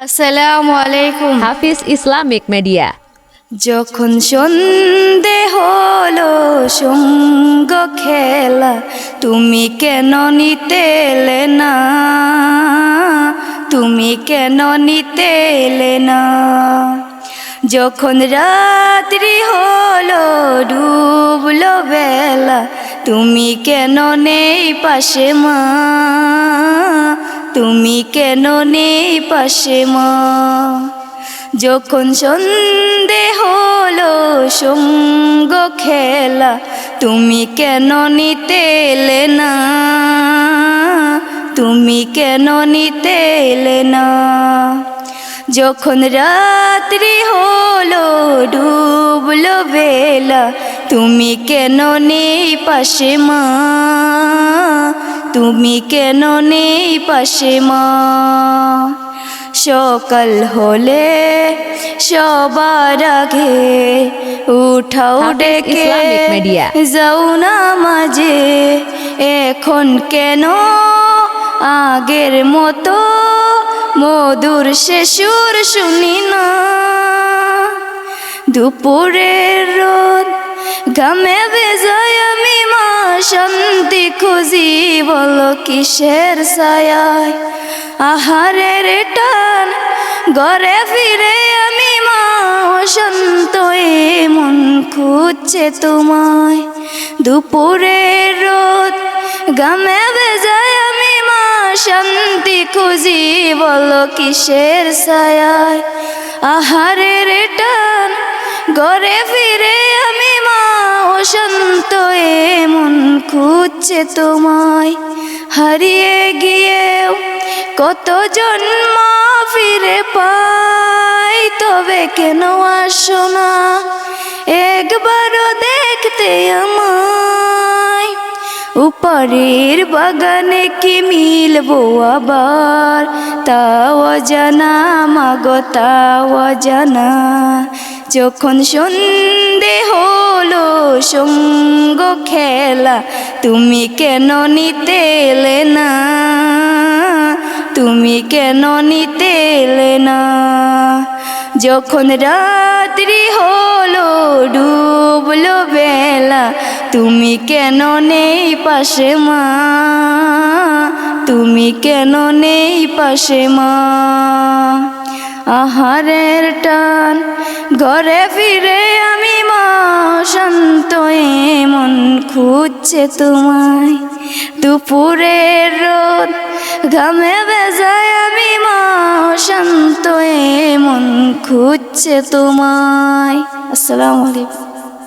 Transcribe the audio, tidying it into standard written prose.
আসসালামু আলাইকুম। হাফিজ Islamic media. যখন সন্ধে হলো সঙ্গ খেলা, তুমি কেন নিতে এলে না? তুমি কেন নিতে এলে না? যখন রাত্রি হলো ডুবলো বেলা, তুমি কেন নেই পাশে মা? তুমি কেন নেই পাশে মা? যখন সন্ধে হলো সঙ্গ খেলা, তুমি কেন নিতে এলে না? তুমি কেন নিতে এলে না? যখন রাত্রি হলো ডুবলো বেলা, তুমি কেন নেই পাশে মা? তুমি কেন নেই পাশে মা? সকাল হলে সবার আগে উঠাও হাফিজ ডেকে ইসলামিক মিডিয়া। যাও না মাঝে, এখন কেন আগের মতো মধুর সে সুর শুনি না? দুপুরের রোদ ঘামে ভেজায় আমি মা শান্তি খুঁজি, বলো কিসের ছায়ায়? আহারের টান ঘরে ফিরে আমি মা অশান্ত মন খুঁজছে তোমায়। দুপুরের রোদ ঘামে ভেজায় আমি মা শান্তি খুঁজি, বলো কিসের ছায়ায়? আহারের টান ঘরে ফিরে আমি মা অশান্ত মন খুঁজছে তোমায়। হারিয়ে গিয়েও কত জন্ম ফিরে পাই, তবে কেন আসো না একবারও দেখতে আমায়? উপরের বাগানে কি মিলবো আবার, তাও জানা মাগো তাও জানা। যখন সন্ধে হলো সঙ্গ খেলা, তুমি কেন নিতে এলে না? তুমি কেন নিতে এলে না? যখন রাত্রি হলো ডুবলো বেলা, তুমি কেন নেই পাশে মা? তুমি কেন নেই পাশে মা? আহারের টান ঘরে ফিরে আমি মা শান্ত মন খুঁজছে তোমায়। দুপুরের রোদ ঘামে ভেজায় আমি মা শান্ত মন খুঁজছে তোমায়। আসসালামু আলাইকুম।